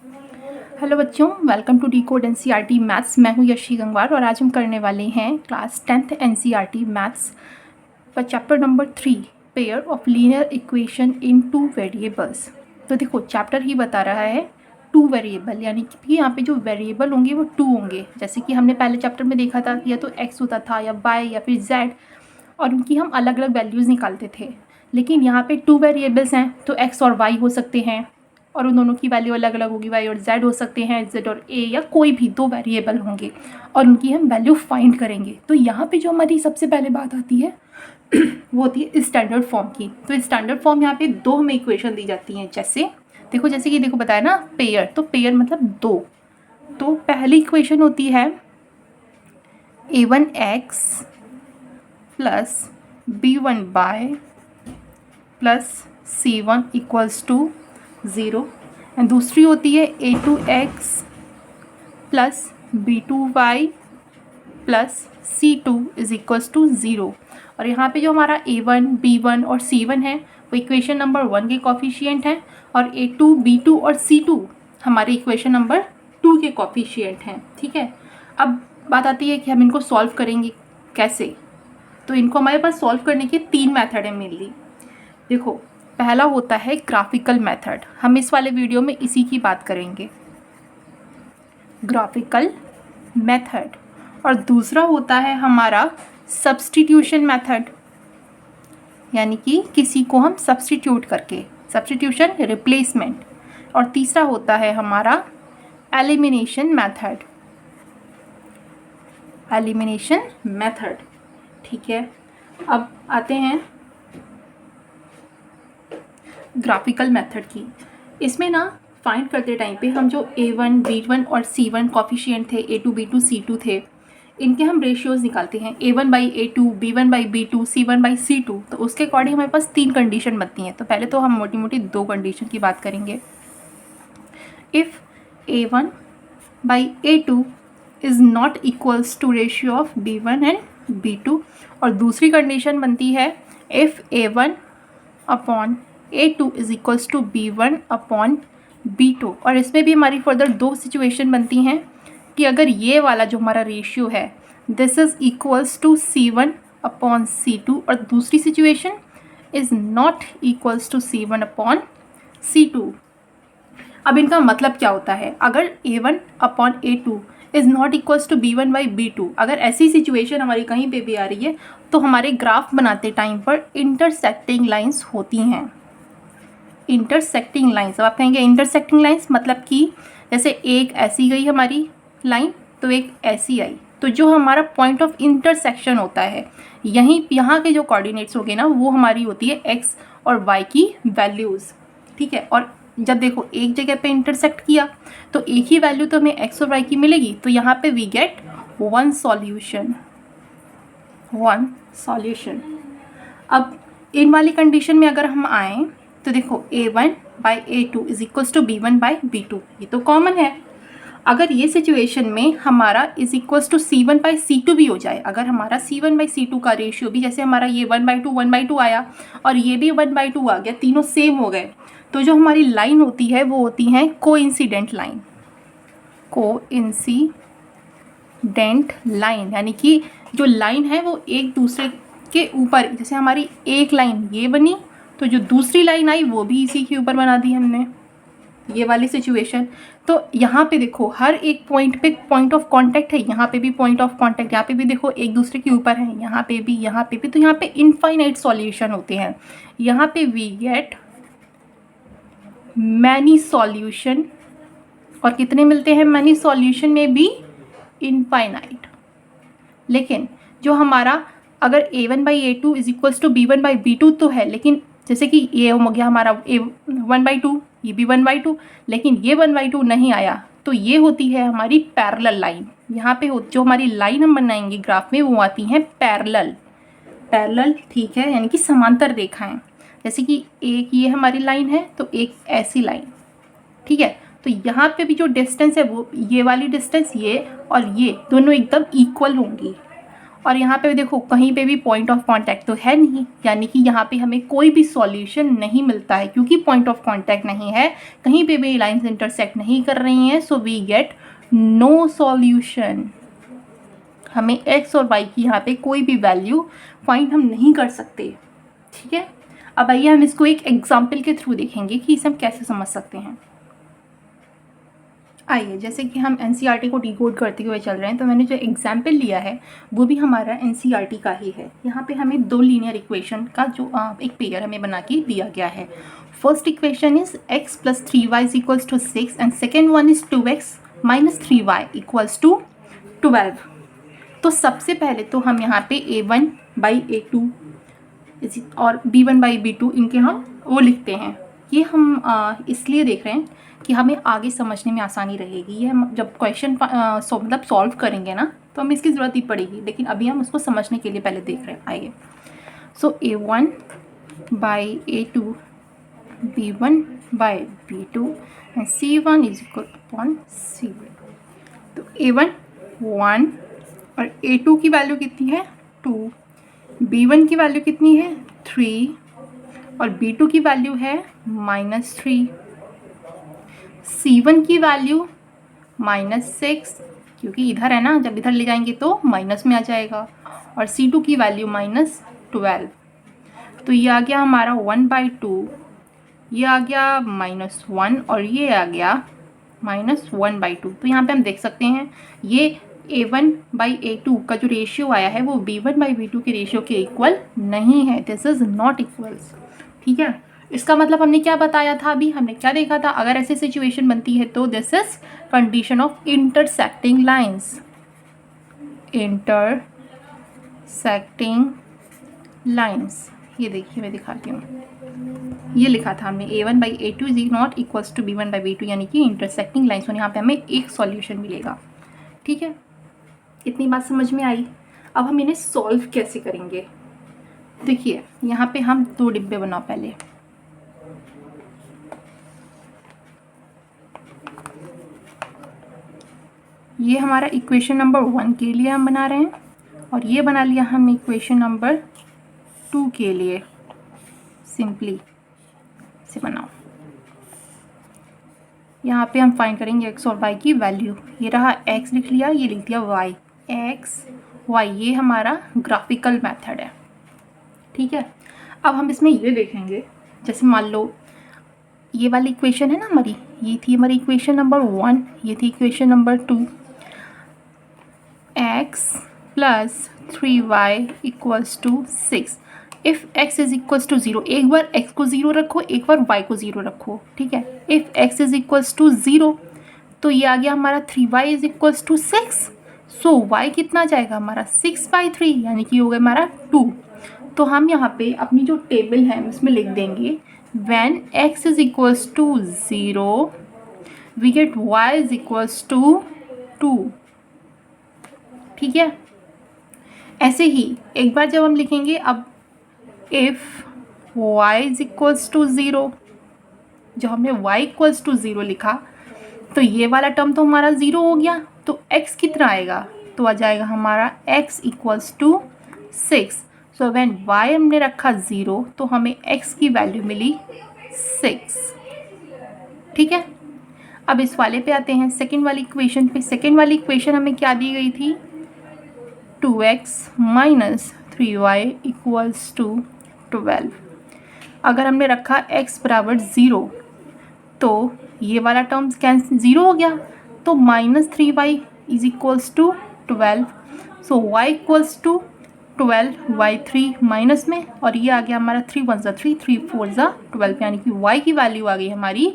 Hello बच्चों, welcome to decode NCERT maths. मैं हूँ यशी गंगवार और आज हम करने वाले हैं क्लास 10th एनसीईआरटी मैथ्स पर chapter number 3 pair of linear equation in two variables. तो देखो चैप्टर ही बता रहा है टू वेरिएबल, यानी कि यहाँ पे जो वेरिएबल होंगे वो टू होंगे। जैसे कि हमने पहले चैप्टर में देखा था या तो एक्स होता था या वाई या फिर जेड, और उनकी हम अलग अलग वैल्यूज़ निकालते थे। लेकिन यहाँ पे टू वेरिएबल्स हैं तो एक्स और वाई हो सकते हैं और उन दोनों की वैल्यू अलग अलग होगी। वाई और जेड हो सकते हैं, जेड और ए, या कोई भी दो वेरिएबल होंगे और उनकी हम वैल्यू फाइंड करेंगे। तो यहाँ पे जो हमारी सबसे पहले बात आती है वो होती है स्टैंडर्ड फॉर्म की। तो स्टैंडर्ड फॉर्म यहाँ पे दो हमें इक्वेशन दी जाती हैं। जैसे कि देखो बताया ना पेयर, तो पेयर मतलब दो। तो पहली इक्वेशन होती है a1x plus b1y plus c1 equals to 0, and दूसरी होती है a2x plus b2y plus c2 is equals to 0। और यहाँ पे जो हमारा a1, b1 और c1 है वो इक्वेशन नंबर 1 के कॉफिशिएंट हैं, और a2, b2 और c2 हमारे इक्वेशन नंबर 2 के कॉफिशिएंट हैं। ठीक है, अब बात आती है कि हम इनको सॉल्व करेंगे कैसे। तो इनको हमारे पास सॉल्व करने के तीन मेथड हैं मेनली। देखो, पहला होता है ग्राफिकल मेथड, हम इस वाले वीडियो में इसी की बात करेंगे, ग्राफिकल मेथड। और दूसरा होता है हमारा सब्स्टिट्यूशन मेथड, यानी कि किसी को हम सब्स्टिट्यूट करके, सब्स्टिट्यूशन रिप्लेसमेंट। और तीसरा होता है हमारा एलिमिनेशन मेथड, एलिमिनेशन मेथड। ठीक है, अब आते हैं ग्राफिकल मेथड की। इसमें ना फाइंड करते टाइम पे हम जो a1, b1 और c1 कॉफिशिएंट थे, a2, b2, c2 थे, इनके हम रेशियोज़ निकालते हैं a1 by a2, b1 by b2, c1 by c2। तो उसके अकॉर्डिंग हमारे पास तीन कंडीशन बनती हैं। तो पहले तो हम मोटी मोटी दो कंडीशन की बात करेंगे। If a1 by a2 is not equals to ratio of b1 and b2, और दूसरी कंडीशन बनती है if a1 upon a2 is equals to b1 upon b2। और इसमें भी हमारी फर्दर दो सिचुएशन बनती हैं कि अगर ये वाला जो हमारा रेशियो है this is equals to c1 upon c2, और दूसरी situation is not equals to c1 upon c2। अब इनका मतलब क्या होता है, अगर a1 upon a2 is not equals to b1 by b2, अगर ऐसी सिचुएशन हमारी कहीं पे भी आ रही है तो हमारे ग्राफ बनाते टाइम पर इंटरसेक्टिंग लाइंस होती हैं। इंटरसेक्टिंग लाइंस, अब आप कहेंगे इंटरसेक्टिंग लाइंस मतलब कि जैसे एक ऐसी गई हमारी लाइन तो एक ऐसी आई, तो जो हमारा पॉइंट ऑफ इंटरसेक्शन होता है यहाँ के जो कोऑर्डिनेट्स होंगे ना वो हमारी होती है एक्स और वाई की वैल्यूज़। ठीक है, और जब देखो एक जगह पे इंटरसेक्ट किया तो एक ही वैल्यू तो हमें एक्स और वाई की मिलेगी, तो यहाँ पे वी गेट वन सॉल्यूशन। अब इन वाली कंडीशन में अगर हम आए तो देखो a1 by a2 is equals to b1 by b2, ये तो कॉमन है। अगर ये सिचुएशन में हमारा is equals to c1 by c2 भी हो जाए, अगर हमारा c1 बाई c2 का रेशियो भी, जैसे हमारा ये 1/2 आया और ये भी 1/2 आ गया, तीनों सेम हो गए, तो जो हमारी लाइन होती है वो होती है कोइंसिडेंट लाइन। कोइंसिडेंट लाइन यानी कि जो लाइन है वो एक दूसरे के ऊपर, जैसे हमारी एक लाइन ये बनी तो जो दूसरी लाइन आई वो भी इसी के ऊपर बना दी हमने, ये वाली सिचुएशन। तो यहाँ पे देखो हर एक पॉइंट पे पॉइंट ऑफ कांटेक्ट है, यहाँ पे भी पॉइंट ऑफ कांटेक्ट, यहाँ पे भी देखो एक दूसरे के ऊपर है, यहाँ पे भी, तो यहाँ पे इनफाइनाइट सॉल्यूशन होते हैं। यहाँ पे वी गेट मैनी सॉल्यूशन, और कितने मिलते हैं मैनी सॉल्यूशन में भी, इनफाइनाइट। लेकिन जो हमारा अगर a1 by a2 is equals to b1 by b2 तो है, लेकिन जैसे कि ये हो गया हमारा a1/2, ये भी 1/2, लेकिन ये 1/2 नहीं आया, तो ये होती है हमारी पैरेलल लाइन। यहाँ पे जो हमारी लाइन हम बनाएंगे ग्राफ में वो आती हैं पैरेलल। ठीक है, यानी कि समांतर रेखाएं। जैसे कि एक ये हमारी लाइन है तो एक ऐसी लाइन। ठीक है, तो यहाँ पे भी जो डिस्टेंस है वो ये वाली डिस्टेंस, ये और ये दोनों एकदम इक्वल होंगी, और यहाँ पे देखो कहीं पे भी पॉइंट ऑफ कांटेक्ट तो है नहीं, यानी कि यहाँ पे हमें कोई भी सॉल्यूशन नहीं मिलता है क्योंकि पॉइंट ऑफ कांटेक्ट नहीं है, कहीं पे भी लाइंस इंटरसेक्ट नहीं कर रही हैं, so we get no solution. हमें x और y की यहाँ पे कोई भी वैल्यू फाइंड हम नहीं कर सकते। ठीक है, अब आइए हम इसको एक एग्जाम्पल के थ्रू देखेंगे कि इसे हम कैसे समझ सकते हैं। आइए, जैसे कि हम एनसीईआरटी को डिकोड करते हुए चल रहे हैं, तो मैंने जो एग्जाम्पल लिया है वो भी हमारा एनसीईआरटी का ही है। यहाँ पे हमें दो लीनियर इक्वेशन का जो एक पेयर हमें बना के दिया गया है। First equation is x plus 3y is equals to 6 and second one is 2x minus 3y equals to 12। तो सबसे पहले तो हम यहाँ पे a1 बाई a2 और b1 बाई b2 इनके हम वो लिखते हैं। ये हम इसलिए देख रहे हैं कि हमें आगे समझने में आसानी रहेगी। ये हम जब क्वेश्चन मतलब सॉल्व करेंगे ना तो हमें इसकी ज़रूरत ही पड़ेगी, लेकिन अभी हम उसको समझने के लिए पहले देख रहे हैं। आइए, सो a1 by a2 b1 by b2 and c1 is equal upon c1। तो a1 1 और a2 की वैल्यू कितनी है 2, b1 की वैल्यू कितनी है 3 और b2 की वैल्यू है -3, c1 की वैल्यू -6 क्योंकि इधर है ना, जब इधर ले जाएंगे तो माइनस में आ जाएगा, और c2 की वैल्यू -12। तो ये आ गया हमारा 1/2, ये आ गया -1 और ये आ गया -1/2। तो यहाँ पे हम देख सकते हैं ये a1 बाई a2 का जो रेशियो आया है वो b1 बाई b2 के रेशियो के इक्वल नहीं है। This is not equals. ठीक है, इसका मतलब हमने क्या बताया था, अभी हमने क्या देखा था, अगर ऐसी सिचुएशन बनती है तो this is condition of intersecting lines. Intersecting lines, ये देखिए मैं दिखाती हूँ, ये लिखा था हमने a1 by a2 is not equals to b1 by b2, यानी कि इंटरसेक्टिंग लाइंस, और यहाँ पे हमें एक सॉल्यूशन मिलेगा। ठीक है, इतनी बात समझ में आई। अब हम इन्हें सॉल्व कैसे करेंगे। देखिए यहाँ पे हम दो डिब्बे बनाओ पहले। ये हमारा इक्वेशन नंबर 1 के लिए हम बना रहे हैं, और ये बना लिया हमने इक्वेशन नंबर 2 के लिए। सिंपली से बनाओ। यहाँ पे हम फाइंड करेंगे x और y की वैल्यू। ये रहा x लिख लिया, ये लिख दिया y। x y ये हमारा ग्राफिकल मेथड है। ठीक है, अब हम इसमें ये देखेंगे, जैसे मान लो ये वाली इक्वेशन है ना हमारी, ये थी हमारी इक्वेशन नंबर 1, ये थी equation number 2। x plus 3y equals to 6। If x is equals to 0, एक बार x को 0 रखो, एक बार y को 0 रखो। ठीक है, if x is equals to 0 तो ये आ गया हमारा 3y is equals to 6। So y कितना जाएगा हमारा 6/3, यानी कि हो गया हमारा 2। तो हम यहाँ पे अपनी जो टेबल है उसमें लिख देंगे when x is equals to 0 we get y is equals to 2। ठीक है, ऐसे ही एक बार जब हम लिखेंगे, अब if y is equals to 0, जब हमने y इक्वल्स टू 0 लिखा तो ये वाला टर्म तो हमारा 0 हो गया, तो x कितना आएगा, तो आ जाएगा हमारा x equals to 6। So when y हमने रखा 0 तो हमें x की वैल्यू मिली 6। ठीक है, अब इस वाले पे आते हैं, सेकेंड वाली इक्वेशन पे। सेकेंड वाली इक्वेशन हमें क्या दी गई थी, 2x minus 3y equals to 12। अगर हमने रखा x बराबर 0 तो ये वाला टर्म कैंसिल 0 हो गया, तो -3y is equals to 12। So y equals to 12, y3 minus में, और ये आ गया हमारा 3 1 ज़ा 3, 3 4 ज़ा 12, यानी कि y की वैल्यू आ गई हमारी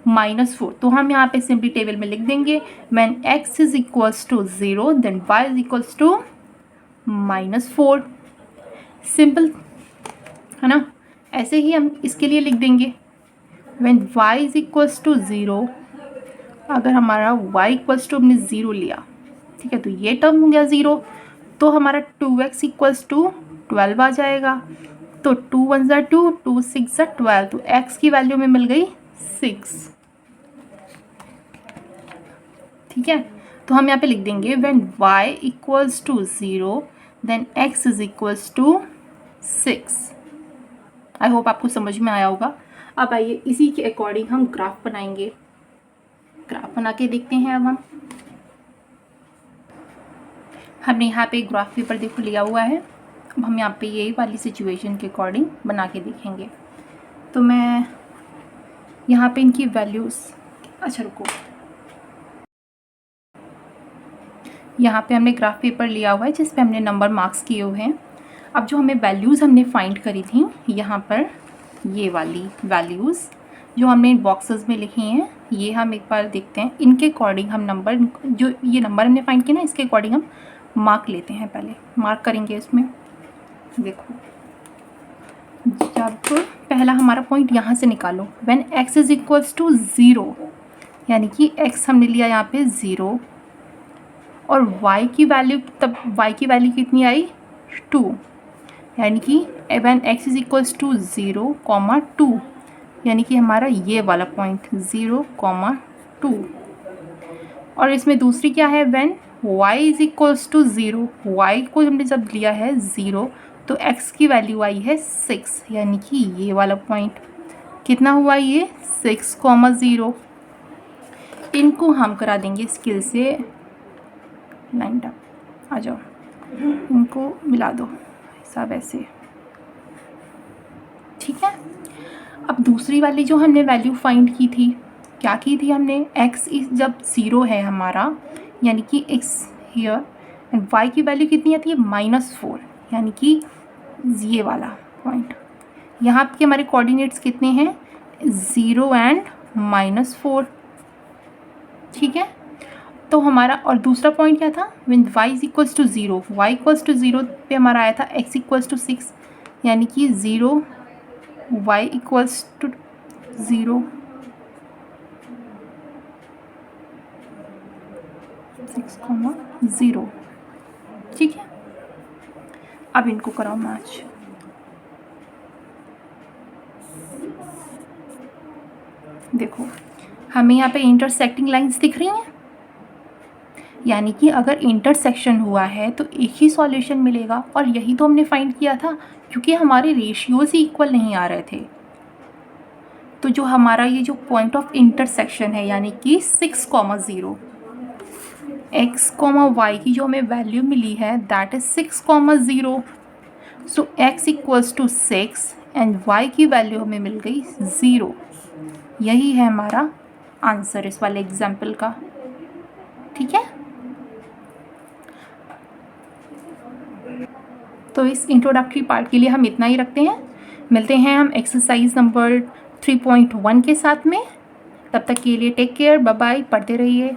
-4। तो हम यहाँ पे सिंपली टेबल में लिख देंगे when x is equals to 0 then y is equals to -4। Simple है ना। ऐसे ही हम इसके लिए लिख देंगे when y is equals to 0, अगर हमारा y इक्वल्स टू हमने 0 लिया, ठीक है, तो ये टर्म हो गया 0, तो हमारा 2x इक्वल्स टू 12 आ जाएगा। तो 2 1 ज़ा 2, 2 6 ज़ा 12, तो x की वैल्यू में मिल गई 6। ठीक है, तो हम यहाँ पे लिख देंगे when y equals to 0 then x is equals to 6। I hope आपको समझ में आया होगा। अब आइए इसी के अकॉर्डिंग हम ग्राफ बनाएंगे। ग्राफ बना के देखते हैं। अब हमने यहाँ पे एक ग्राफ पेपर देखो लिया हुआ है। अब हम यहाँ पे यही वाली सिचुएशन के अकॉर्डिंग बना के देखेंगे। तो मैं यहाँ पे इनकी वैल्यूज़, अच्छा रुको, यहाँ पे हमने ग्राफ पेपर लिया हुआ है जिस पे हमने नंबर मार्क्स किए हुए हैं। अब जो हमें वैल्यूज़ हमने फाइंड करी थी यहाँ पर, ये वाली वैल्यूज़ जो हमने इन बॉक्सेस में लिखी हैं, ये हम एक बार देखते हैं। इनके अकॉर्डिंग हम नंबर, जो ये नंबर हमने फाइंड किया ना, इसके अकॉर्डिंग हम मार्क लेते हैं। पहले मार्क करेंगे इसमें। देखो, जब पहला हमारा पॉइंट यहाँ से निकालो, when x is equals to 0, यानी कि x हमने लिया यहाँ पे 0 और y की वैल्यू, तब y की वैल्यू कितनी आई 2, यानी कि when x is equals to 0, 2, यानी कि हमारा ये वाला पॉइंट 0, 2। और इसमें दूसरी क्या है, when y is equals to 0, y को हमने जब लिया है 0 तो x की वैल्यू आई है 6, यानी कि ये वाला पॉइंट कितना हुआ, ये 6, 0। इनको हम करा देंगे स्केल से लाइन अप, आ जाओ, इनको मिला दो सब ऐसे, ठीक है। अब दूसरी वाली जो हमने वैल्यू फाइंड की थी, क्या की थी हमने, x जब 0 है हमारा, यानी कि x हियर, एंड y की वैल्यू कितनी आती है -4, यानी कि ये वाला पॉइंट। यहाँ के हमारे कोऑर्डिनेट्स कितने हैं, 0 एंड -4, ठीक है। तो हमारा और दूसरा पॉइंट क्या था, when y is equals to 0, y equals to 0 पे हमारा आया था x इक्वल्स टू 6, यानी कि 0, y इक्वल्स टू 0, 6, 0, ठीक है। अब इनको कराओ मैच। देखो, हमें यहाँ पे इंटरसेक्टिंग लाइंस दिख रही हैं, यानी कि अगर इंटरसेक्शन हुआ है तो एक ही सॉल्यूशन मिलेगा, और यही तो हमने फाइंड किया था, क्योंकि हमारे रेशियोज ही इक्वल नहीं आ रहे थे। तो जो हमारा ये जो पॉइंट ऑफ इंटरसेक्शन है, यानी कि 6, 0, x, y की जो हमें वैल्यू मिली है that is 6, 0। So x equals to 6 and y की वैल्यू हमें मिल गई 0। यही है हमारा आंसर इस वाले एग्जाम्पल का, ठीक है। तो इस इंट्रोडक्टरी पार्ट के लिए हम इतना ही रखते हैं। मिलते हैं हम एक्सरसाइज नंबर 3.1 के साथ में। तब तक के लिए टेक केयर, बाय बाय, पढ़ते रहिए।